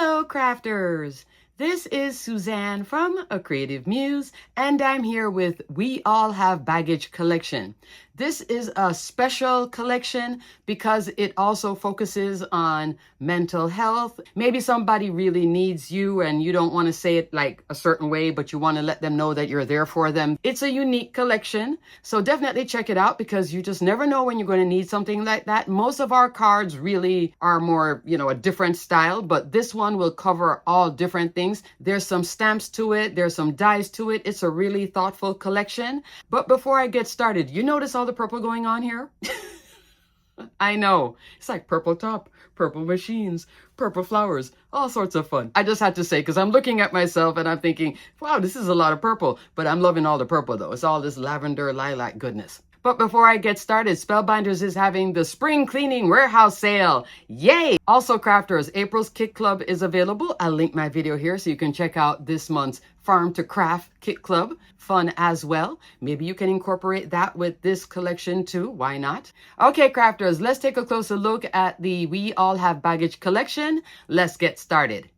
Hello, crafters! This is Suzanne from A Creative Muse, and I'm here with We All Have Baggage Collection. This is a special collection because it also focuses on mental health. Maybe somebody really needs you and you don't want to say it like a certain way, but you want to let them know that you're there for them. It's a unique collection, so definitely check it out because you just never know when you're going to need something like that. Most of our cards really are more, a different style, but this one will cover all different things. There's some stamps to it. There's some dies to it. It's a really thoughtful collection. But before I get started, you notice all the purple going on here? I know. It's like purple top, purple machines, purple flowers, all sorts of fun. I just had to say, because I'm looking at myself and I'm thinking, wow, this is a lot of purple. But I'm loving all the purple, though. It's all this lavender, lilac goodness. But before I get started, Spellbinders is having the spring cleaning warehouse sale. Yay! Also, crafters, April's Kit Club is available. I'll link my video here so you can check out this month's Farm to Craft Kit Club. Fun as well. Maybe you can incorporate that with this collection too. Why not? Okay, crafters, let's take a closer look at the We All Have Baggage collection. Let's get started.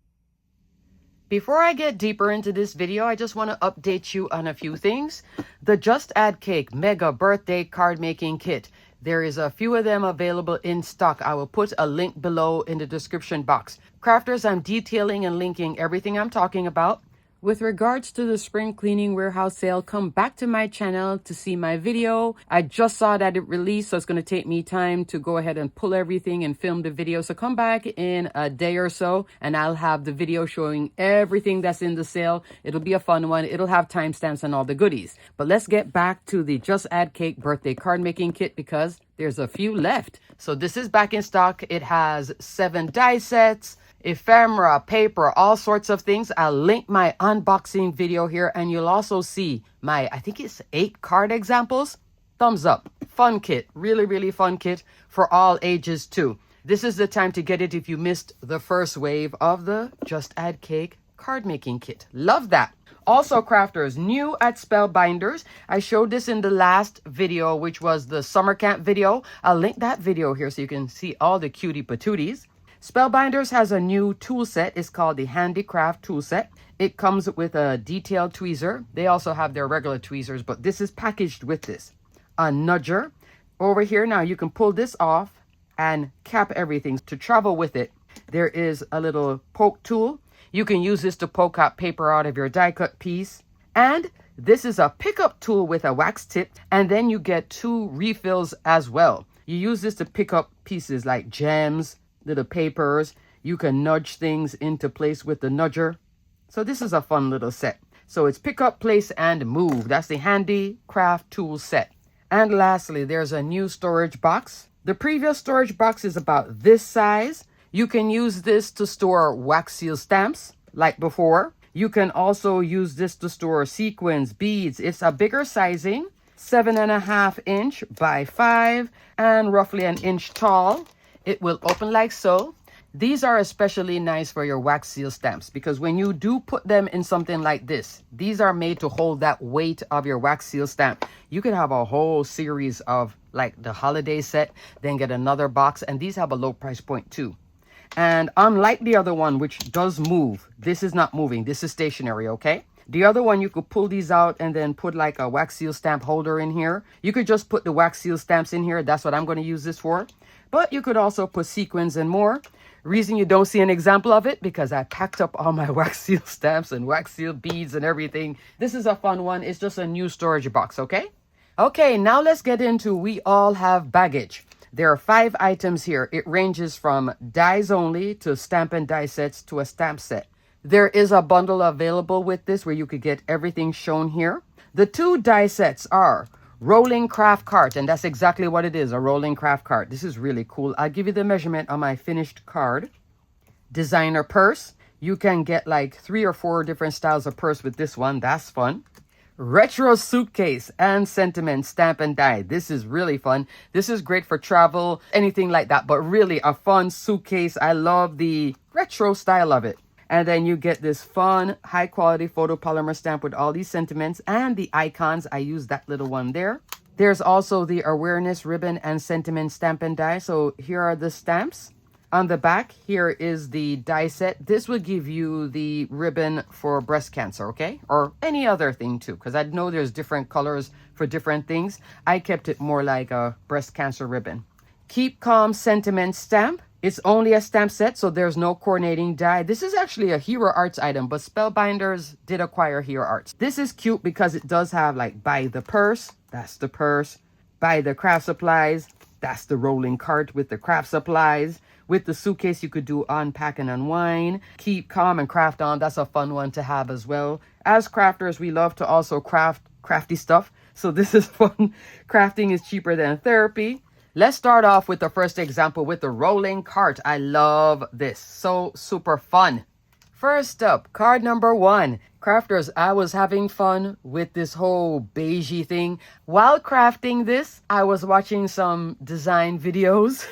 Before I get deeper into this video, I just want to update you on a few things. The Just Add Cake Mega Birthday Card Making Kit. There is a few of them available in stock. I will put a link below in the description box. Crafters, I'm detailing and linking everything I'm talking about. With regards to the spring cleaning warehouse sale, come back to my channel to see my video. I just saw that it released, so it's going to take me time to go ahead and pull everything and film the video. So come back in a day or so and I'll have the video showing everything that's in the sale. It'll be a fun one. It'll have timestamps and all the goodies. But let's get back to the Just Add Cake birthday card making kit because there's a few left. So this is back in stock. It has 7 die sets, ephemera, paper, all sorts of things. I'll link my unboxing video here and you'll also see my, I think it's 8 card examples. Thumbs up. Fun kit. Really, really fun kit for all ages too. This is the time to get it if you missed the first wave of the Just Add Cake card making kit. Love that. Also, crafters, new at Spellbinders. I showed this in the last video, which was the summer camp video. I'll link that video here so you can see all the cutie patooties. Spellbinders has a new tool set. It's called the Handicraft tool set. It comes with a detailed tweezer. They also have their regular tweezers, but this is packaged with this. A nudger. Over here now, you can pull this off and cap everything to travel with it. There is a little poke tool. You can use this to poke out paper out of your die cut piece. And this is a pickup tool with a wax tip. And then you get 2 refills as well. You use this to pick up pieces like gems, little papers. You can nudge things into place with the nudger. So this is a fun little set. So it's pick up, place, and move. That's the Handicraft tool set. And lastly, there's a new storage box. The previous storage box is about this size. You can use this to store wax seal stamps like before. You can also use this to store sequins, beads. It's a bigger sizing, 7.5 inch by 5 and roughly an inch tall. It will open like so. These are especially nice for your wax seal stamps because when you do put them in something like this, these are made to hold that weight of your wax seal stamp. You could have a whole series of like the holiday set, then get another box, and these have a low price point too. And unlike the other one, which does move, this is not moving. This is stationary, okay? The other one, you could pull these out and then put like a wax seal stamp holder in here. You could just put the wax seal stamps in here. That's what I'm going to use this for. But you could also put sequins and more. Reason you don't see an example of it, because I packed up all my wax seal stamps and wax seal beads and everything. This is a fun one. It's just a new storage box, okay? Okay, now let's get into We All Have Baggage. There are 5 items here. It ranges from dies only to stamp and die sets to a stamp set. There is a bundle available with this where you could get everything shown here. The 2 die sets are rolling craft cart, and that's exactly what it is, a rolling craft cart. This is really cool. I'll give you the measurement on my finished card. Designer purse. You can get like 3 or 4 different styles of purse with this one. That's fun. Retro suitcase and sentiment stamp and die. This is really fun. This is great for travel, anything like that, but really a fun suitcase. I love the retro style of it. And then you get this fun, high quality photopolymer stamp with all these sentiments and the icons. I use that little one there. There's also the awareness ribbon and sentiment stamp and die. So here are the stamps. On the back, here is the die set. This will give you the ribbon for breast cancer, okay? Or any other thing too, because I know there's different colors for different things. I kept it more like a breast cancer ribbon. Keep Calm Sentiment stamp. It's only a stamp set, so there's no coordinating die. This is actually a Hero Arts item, but Spellbinders did acquire Hero Arts. This is cute because it does have like buy the purse, that's the purse. Buy the craft supplies, that's the rolling cart with the craft supplies. With the suitcase, you could do unpack and unwind. Keep calm and craft on. That's a fun one to have as well. As crafters, we love to also craft crafty stuff. So this is fun. Crafting is cheaper than therapy. Let's start off with the first example with the rolling cart. I love this. So super fun. First up, card number 1. Crafters, I was having fun with this whole beigey thing. While crafting this, I was watching some design videos,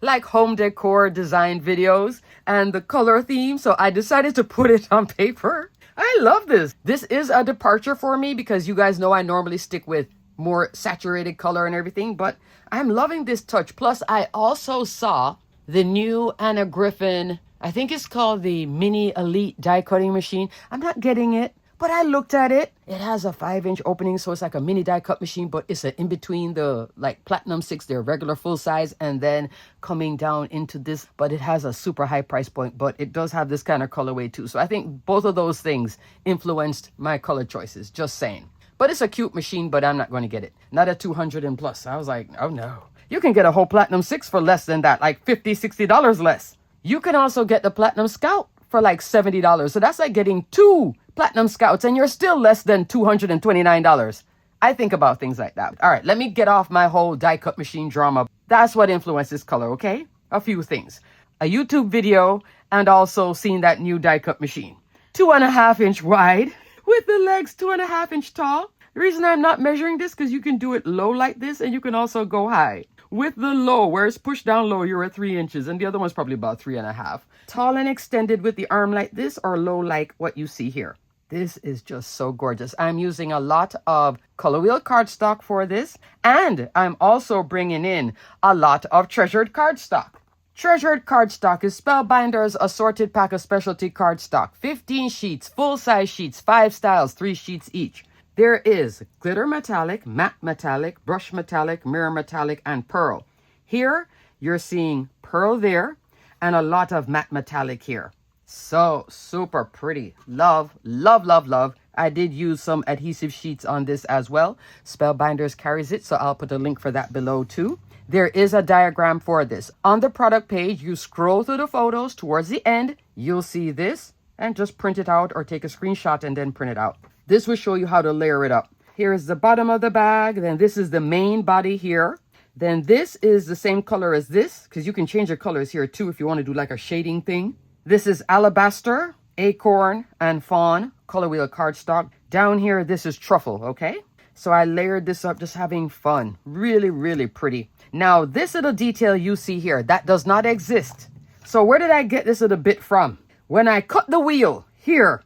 like home decor design videos, and the color theme. So I decided to put it on paper. I love this. This is a departure for me because you guys know I normally stick with more saturated color and everything, but I'm loving this touch. Plus, I also saw the new Anna Griffin, I think it's called the Mini Elite die cutting machine. I'm not getting it, but I looked at it. It has a 5-inch opening, so it's like a mini die cut machine, but it's in between the like Platinum 6, their regular full size, and then coming down into this, but it has a super high price point, but it does have this kind of colorway too. So I think both of those things influenced my color choices, just saying. But it's a cute machine, but I'm not going to get it. Not at 200 and plus. I was like, oh no. You can get a whole Platinum 6 for less than that, like $50, $60 less. You can also get the Platinum Scout for like $70. So that's like getting 2 Platinum Scouts and you're still less than $229. I think about things like that. All right, let me get off my whole die cut machine drama. That's what influences color, okay? A few things. A YouTube video and also seeing that new die cut machine. 2.5-inch wide with the legs 2.5-inch tall. The reason I'm not measuring this because you can do it low like this and you can also go high. With the low, where it's pushed down low, you're at 3 inches, and the other one's probably about 3.5. Tall and extended with the arm like this, or low like what you see here. This is just so gorgeous. I'm using a lot of color wheel cardstock for this, and I'm also bringing in a lot of treasured cardstock. Treasured cardstock is Spellbinders assorted pack of specialty cardstock. 15 sheets, full-size sheets, 5 styles, 3 sheets each. There is glitter metallic, matte metallic, brush metallic, mirror metallic, and pearl. Here, you're seeing pearl there and a lot of matte metallic here. So super pretty. Love, love, love, love. I did use some adhesive sheets on this as well. Spellbinders carries it, so I'll put a link for that below too. There is a diagram for this. On the product page, you scroll through the photos towards the end. You'll see this and just print it out or take a screenshot and then print it out. This will show you how to layer it up. Here is the bottom of the bag. Then this is the main body here. Then this is the same color as this, because you can change the colors here too if you want to do like a shading thing. This is alabaster, acorn, and fawn color wheel cardstock. Down here, this is truffle, okay? So I layered this up, just having fun. Really, really pretty. Now, this little detail you see here, that does not exist. So where did I get this little bit from? When I cut the wheel here,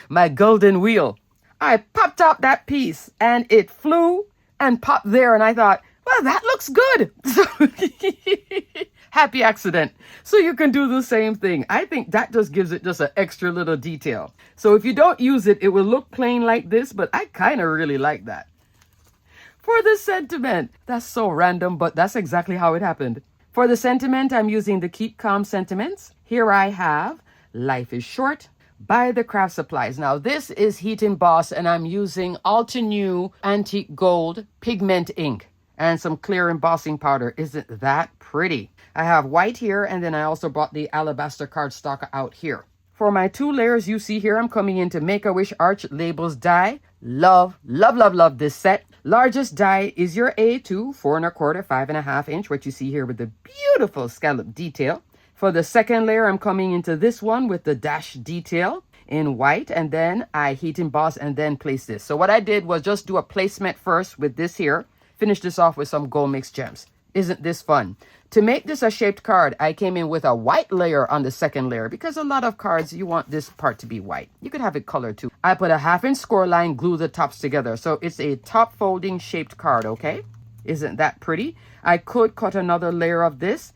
my golden wheel, I popped out that piece and it flew and popped there. And I thought, well, that looks good. So happy accident. So you can do the same thing. I think that just gives it just an extra little detail. So if you don't use it, it will look plain like this, but I kind of really like that. For the sentiment, that's so random, but that's exactly how it happened. For the sentiment, I'm using the Keep Calm sentiments. Here I have, life is short. Buy the craft supplies. Now this is heat embossed and I'm using Altenew antique gold pigment ink and some clear embossing powder. Isn't that pretty? I have white here and then I also brought the alabaster cardstock out here. For my 2 layers you see here, I'm coming into Make-A-Wish Arch Labels die. Love, love, love, love this set. Largest die is your A2, 4 1/4, 5.5 inch, what you see here with the beautiful scallop detail. For the second layer, I'm coming into this one with the dash detail in white, and then I heat emboss and then place this. So what I did was just do a placement first with this here, finish this off with some gold mix gems. Isn't this fun? To make this a shaped card, I came in with a white layer on the second layer because a lot of cards, you want this part to be white. You could have it colored too. I put a 1/2-inch score line, glue the tops together. So it's a top folding shaped card, okay? Isn't that pretty? I could cut another layer of this,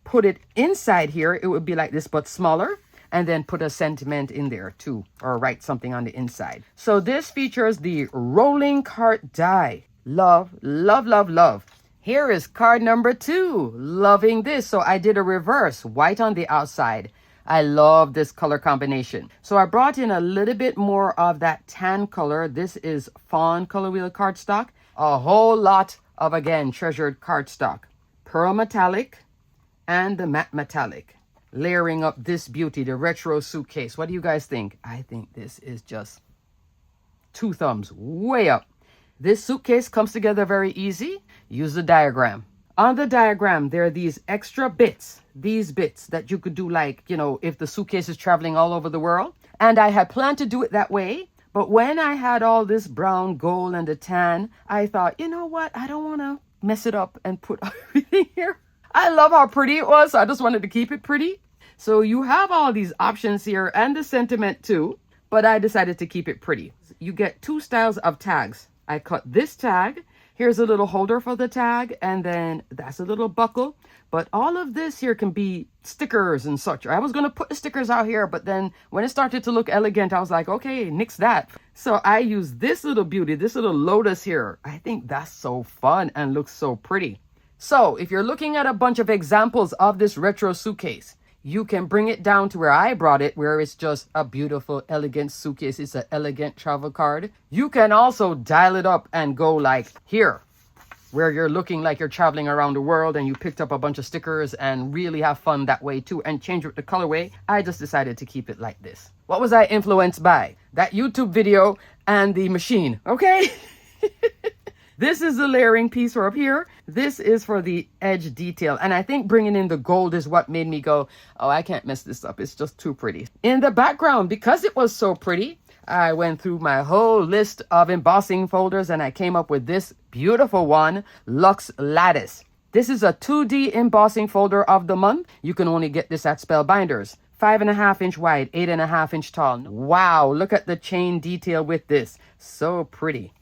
put it inside here, it would be like this, but smaller. And then put a sentiment in there too, or write something on the inside. So this features the rolling cart die. Love, love, love, love. Here is card number 2. Loving this. So I did a reverse, white on the outside. I love this color combination. So I brought in a little bit more of that tan color. This is fawn color wheel cardstock. A whole lot of, again, treasured cardstock. Pearl metallic and the matte metallic. Layering up this beauty, the retro suitcase. What do you guys think? I think this is just 2 thumbs way up. This suitcase comes together very easy. Use the diagram. On the diagram, there are these extra bits, these bits that you could do like, you know, if the suitcase is traveling all over the world. And I had planned to do it that way. But when I had all this brown, gold, and the tan, I thought, you know what? I don't want to mess it up and put everything here. I love how pretty it was. So I just wanted to keep it pretty. So you have all these options here and the sentiment too, but I decided to keep it pretty. You get 2 styles of tags. I cut this tag. Here's a little holder for the tag, and then that's a little buckle. But all of this here can be stickers and such. I was going to put the stickers out here, but then when it started to look elegant, I was like, okay, nix that. So I use this little beauty, this little lotus here. I think that's so fun and looks so pretty. So if you're looking at a bunch of examples of this retro suitcase, you can bring it down to where I brought it, where it's just a beautiful, elegant suitcase. It's an elegant travel card. You can also dial it up and go like here, where you're looking like you're traveling around the world and you picked up a bunch of stickers and really have fun that way too, and change with the colorway. I just decided to keep it like this. What was I influenced by? That YouTube video and the machine, okay? This is the layering piece for up here. This is for the edge detail. And I think bringing in the gold is what made me go, oh, I can't mess this up. It's just too pretty. In the background, because it was so pretty, I went through my whole list of embossing folders and I came up with this beautiful one, Luxe Lattice. This is a 2D embossing folder of the month. You can only get this at Spellbinders. 5.5 inch wide, 8.5 inch tall. Wow, look at the chain detail with this. So pretty.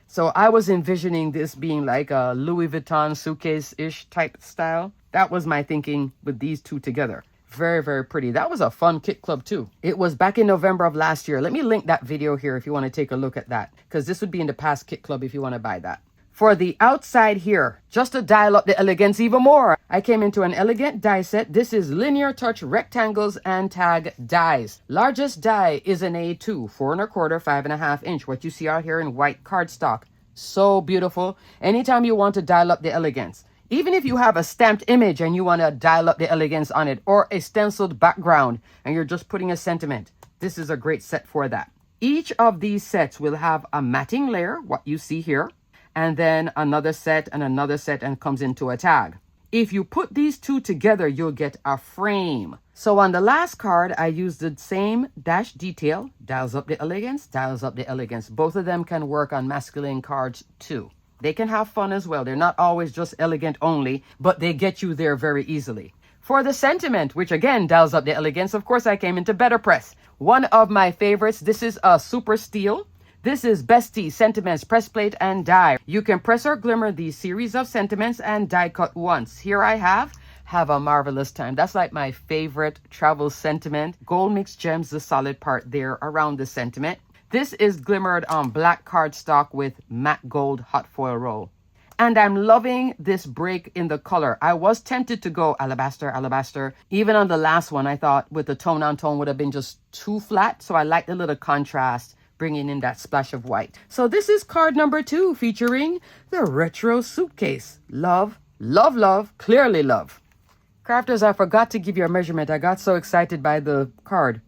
So I was envisioning this being like a Louis Vuitton suitcase-ish type style. That was my thinking with these 2 together. Very, very pretty. That was a fun kit club too. It was back in November of last year. Let me link that video here if you want to take a look at that, because this would be in the past kit club if you want to buy that. For the outside here, just to dial up the elegance even more, I came into an elegant die set. This is linear touch rectangles and tag dies. Largest die is an A2, 4 1/4, 5.5 inch. What you see out here in white cardstock. So beautiful. Anytime you want to dial up the elegance, even if you have a stamped image and you want to dial up the elegance on it, or a stenciled background and you're just putting a sentiment, this is a great set for that. Each of these sets will have a matting layer, what you see here, and then another set and comes into a tag. If you put these 2 together, you'll get a frame. So on the last card, I used the same dash detail, dials up the elegance, dials up the elegance. Both of them can work on masculine cards too. They can have fun as well. They're not always just elegant only, but they get you there very easily. For the sentiment, which again dials up the elegance, of course I came into Better Press. One of my favorites, this is a super steel. This is Bestie Sentiments Press Plate and Die. You can press or glimmer these series of sentiments and die cut once. Here I have a marvelous time. That's like my favorite travel sentiment. Gold mixed gems, the solid part there around the sentiment. This is glimmered on black cardstock with matte gold hot foil roll. And I'm loving this break in the color. I was tempted to go alabaster, alabaster. Even on the last one, I thought with the tone on tone would have been just too flat. So I like the little contrast, bringing in that splash of white. So this is card number 2 featuring the retro suitcase. Love, love, love, clearly love. Crafters, I forgot to give you a measurement. I got so excited by the card.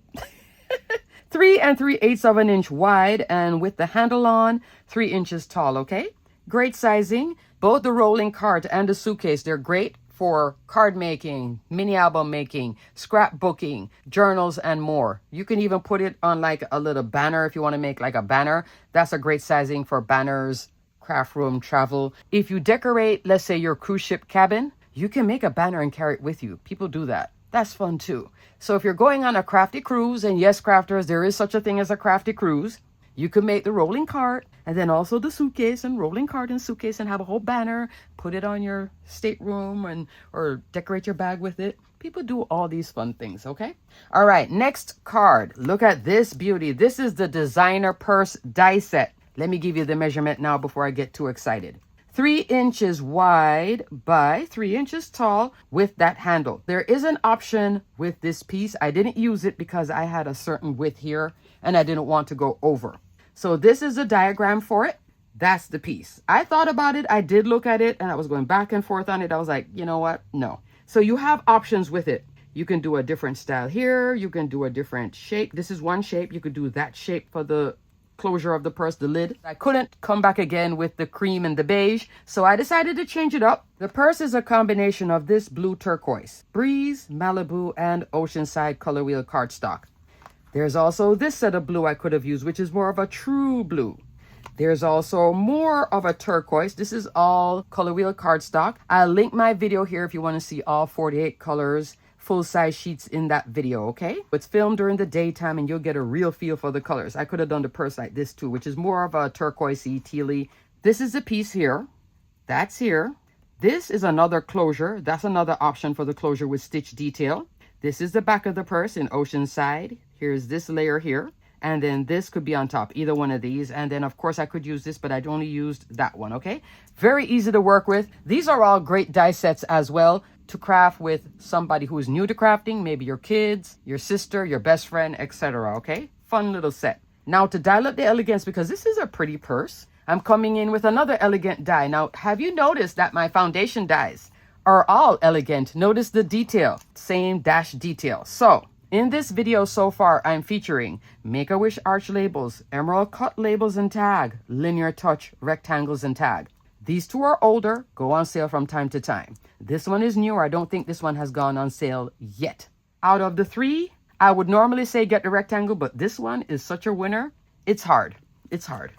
3 3/8 of an inch wide, and with the handle on, 3 inches tall, okay? Great sizing. Both the rolling cart and the suitcase, they're great for card making, mini album making, scrapbooking, journals, and more. You can even put it on like a little banner if you want to make like a banner. That's a great sizing for banners, craft room, travel. If you decorate, let's say your cruise ship cabin, you can make a banner and carry it with you. People do that. That's fun too. So if you're going on a crafty cruise, and yes, crafters, there is such a thing as a crafty cruise, You could make the rolling cart and then also the suitcase and rolling cart and suitcase and have a whole banner, put it on your stateroom and or decorate your bag with it. People do all these fun things, okay? All right, next card. Look at this beauty. This is the designer purse die set. Let me give you the measurement now before I get too excited. 3 inches wide by 3 inches tall with that handle. There is an option with this piece. I didn't use it because I had a certain width here and I didn't want to go over. So this is a diagram for it. That's the piece. I thought about it. I did look at it and I was going back and forth on it. I was like, you know what? No. So you have options with it. You can do a different style here. You can do a different shape. This is one shape. You could do that shape for the closure of the purse, the lid. I couldn't come back again with the cream and the beige, so I decided to change it up. The purse is a combination of this blue turquoise, Breeze, Malibu, and Oceanside color wheel cardstock. There's also this set of blue I could have used, which is more of a true blue. There's also more of a turquoise. This is all color wheel cardstock. I'll link my video here if you want to see all 48 colors, full-size sheets in that video, okay? It's filmed during the daytime and you'll get a real feel for the colors. I could have done the purse like this too, which is more of a turquoisey, tealy. This is a piece here. That's here. This is another closure. That's another option for the closure with stitch detail. This is the back of the purse in Oceanside. Here's this layer here. And then this could be on top, either one of these. And then, of course, I could use this, but I'd only used that one, okay? Very easy to work with. These are all great die sets as well to craft with somebody who is new to crafting, maybe your kids, your sister, your best friend, etc., okay? Fun little set. Now, to dial up the elegance, because this is a pretty purse, I'm coming in with another elegant die. Now, have you noticed that my foundation dies are all elegant? Notice the detail, same dash detail. So, in this video so far, I'm featuring Make-A-Wish arch labels, emerald cut labels and tag, linear touch rectangles and tag. These two are older, go on sale from time to time. This one is newer. I don't think this one has gone on sale yet. Out of the 3, I would normally say get the rectangle, but this one is such a winner. It's hard. It's hard.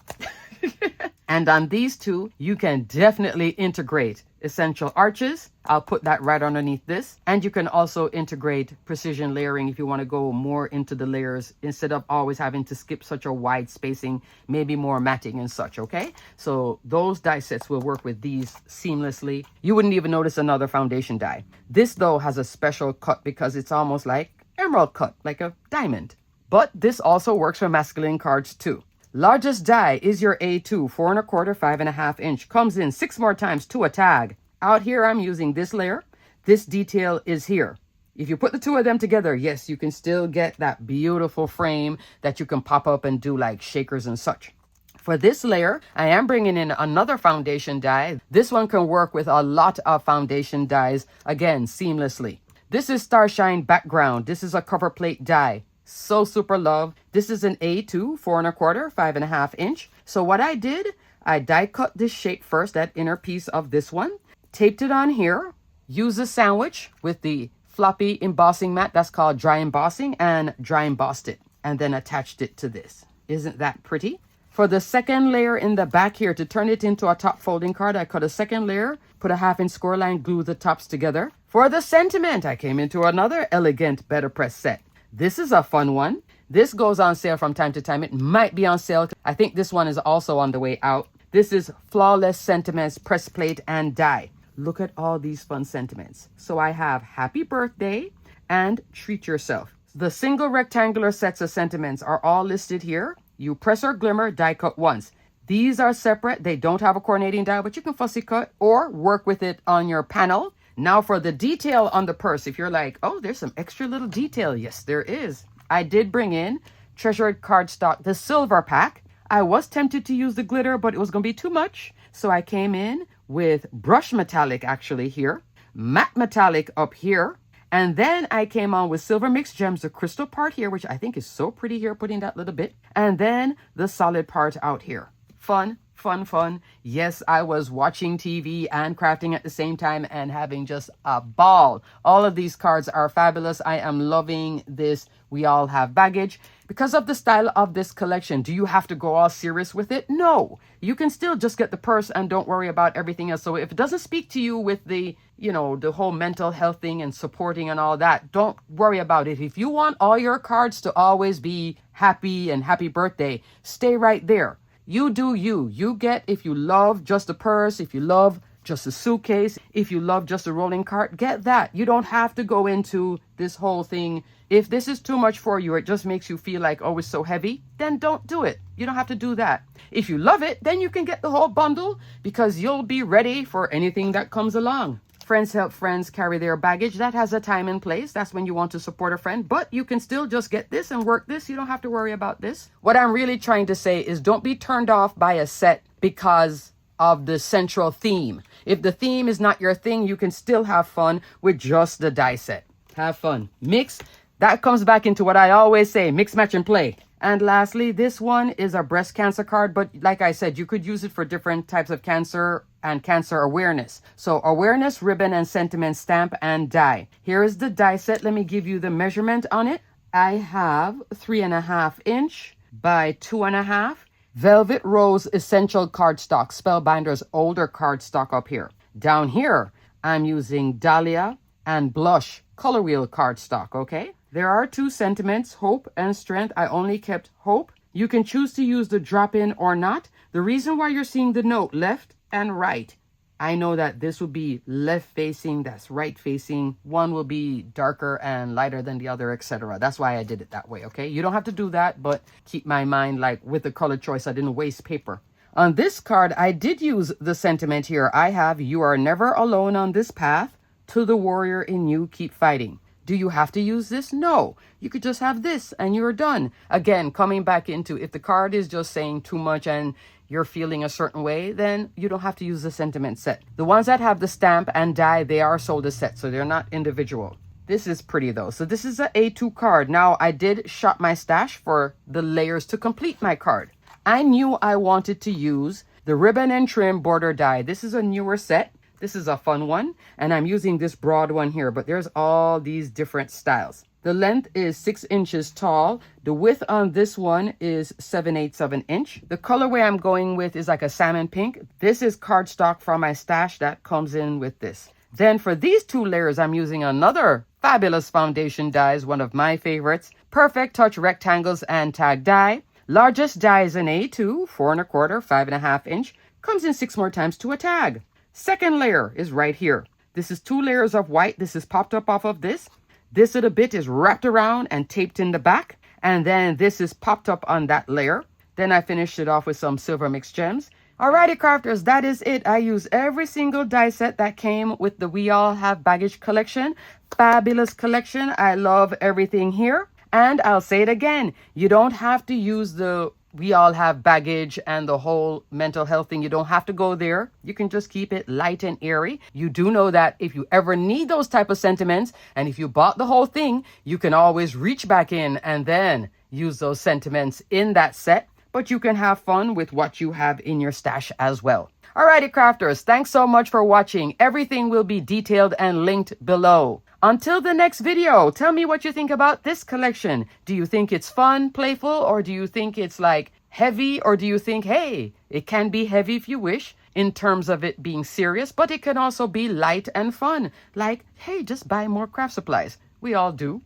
And on these 2, you can definitely integrate essential arches. I'll put that right underneath this. And you can also integrate precision layering if you want to go more into the layers instead of always having to skip such a wide spacing, maybe more matting and such, okay? So those die sets will work with these seamlessly. You wouldn't even notice another foundation die. This, though, has a special cut because it's almost like emerald cut, like a diamond. But this also works for masculine cards, too. Largest die is your A2, 4 1/4, 5.5 inch. Comes in 6 more times to a tag. Out here, I'm using this layer. This detail is here. If you put the 2 of them together, yes, you can still get that beautiful frame that you can pop up and do like shakers and such. For this layer, I am bringing in another foundation die. This one can work with a lot of foundation dies, again, seamlessly. This is Starshine background. This is a cover plate die. So super love. This is an A2, 4 1/4, 5.5 inch. So what I did, I die cut this shape first, that inner piece of this one, taped it on here, used a sandwich with the floppy embossing mat, that's called dry embossing, and dry embossed it, and then attached it to this. Isn't that pretty? For the second layer in the back here, to turn it into a top folding card, I cut a second layer, put a 1/2 inch score line, glue the tops together. For the sentiment, I came into another elegant better press set. This is a fun one. This goes on sale from time to time. It might be on sale. I think this one is also on the way out. This is Flawless Sentiments press plate and die. Look at all these fun sentiments. So I have Happy Birthday and Treat Yourself. The single rectangular sets of sentiments are all listed here. You press or glimmer, die cut once. These are separate. They don't have a coordinating die, but you can fussy cut or work with it on your panel. Now for the detail on the purse, if you're like, oh, there's some extra little detail. Yes, there is. I did bring in Treasured Cardstock, the silver pack. I was tempted to use the glitter, but it was going to be too much. So I came in with brush metallic actually here, matte metallic up here. And then I came on with silver mixed gems, the crystal part here, which I think is so pretty here, putting that little bit. And then the solid part out here. Fun, Fun. Yes, I was watching TV and crafting at the same time and having just a ball. All of these cards are fabulous. I am loving this We All Have Baggage. Because of the style of this collection, do you have to go all serious with it? No. You can still just get the purse and don't worry about everything else. So if it doesn't speak to you with the, the whole mental health thing and supporting and all that, don't worry about it. If you want all your cards to always be happy and happy birthday, stay right there. You do you. You get, if you love just a purse, if you love just a suitcase, if you love just a rolling cart, get that. You don't have to go into this whole thing. If this is too much for you, it just makes you feel like, oh, it's so heavy, then don't do it. You don't have to do that. If you love it, then you can get the whole bundle because you'll be ready for anything that comes along. Friends help friends carry their baggage. That has a time and place. That's when you want to support a friend. But you can still just get this and work this. You don't have to worry about this. What I'm really trying to say is don't be turned off by a set because of the central theme. If the theme is not your thing, you can still have fun with just the die set. Have fun. Mix. That comes back into what I always say, mix, match, and play. And lastly, this one is a breast cancer card, but like I said, you could use it for different types of cancer and cancer awareness. So awareness, ribbon, and sentiment stamp and die. Here is the die set. Let me give you the measurement on it. I have 3.5 inch by 2.5. Velvet Rose Essential cardstock, Spellbinders older cardstock up here. Down here, I'm using Dahlia and Blush color wheel cardstock, okay? There are 2 sentiments, hope and strength. I only kept hope. You can choose to use the drop-in or not. The reason why you're seeing the note left and right, I know that this will be left facing, that's right facing. One will be darker and lighter than the other, etc. That's why I did it that way, okay? You don't have to do that, but keep my mind like with the color choice, I didn't waste paper. On this card, I did use the sentiment here. I have, you are never alone on this path. To the warrior in you, keep fighting. Do you have to use this? No. You could just have this and you're done. Again, coming back into if the card is just saying too much and you're feeling a certain way, then you don't have to use the sentiment set. The ones that have the stamp and die, they are sold as set, so they're not individual. This is pretty though. So this is a A2 card. Now I did shop my stash for the layers to complete my card. I knew I wanted to use the ribbon and trim border die. This is a newer set. This is a fun one, and I'm using this broad one here, but there's all these different styles. The length is 6 inches tall. The width on this one is 7/8 of an inch. The colorway I'm going with is like a salmon pink. This is cardstock from my stash that comes in with this. Then for these 2 layers, I'm using another fabulous foundation dies, one of my favorites, Perfect Touch rectangles and tag die. Largest die is an A2, 4 1/4, 5.5 inch. Comes in 6 more times to a tag. Second layer is right here. This is 2 layers of white. This is popped up off of this. This little bit is wrapped around and taped in the back. And then this is popped up on that layer. Then I finished it off with some silver mixed gems. Alrighty, crafters, that is it. I use every single die set that came with the We All Have Baggage collection. Fabulous collection. I love everything here. And I'll say it again. You don't have to use the We All Have Baggage and the whole mental health thing. You don't have to go there. You can just keep it light and airy. You do know that if you ever need those type of sentiments, and if you bought the whole thing, you can always reach back in and then use those sentiments in that set. But you can have fun with what you have in your stash as well. Alrighty, crafters, thanks so much for watching. Everything will be detailed and linked below. Until the next video, tell me what you think about this collection. Do you think it's fun, playful, or do you think it's like heavy, or do you think, hey, it can be heavy if you wish in terms of it being serious, but it can also be light and fun. Like, hey, just buy more craft supplies. We all do.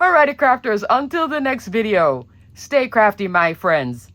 Alrighty, crafters, until the next video, stay crafty, my friends.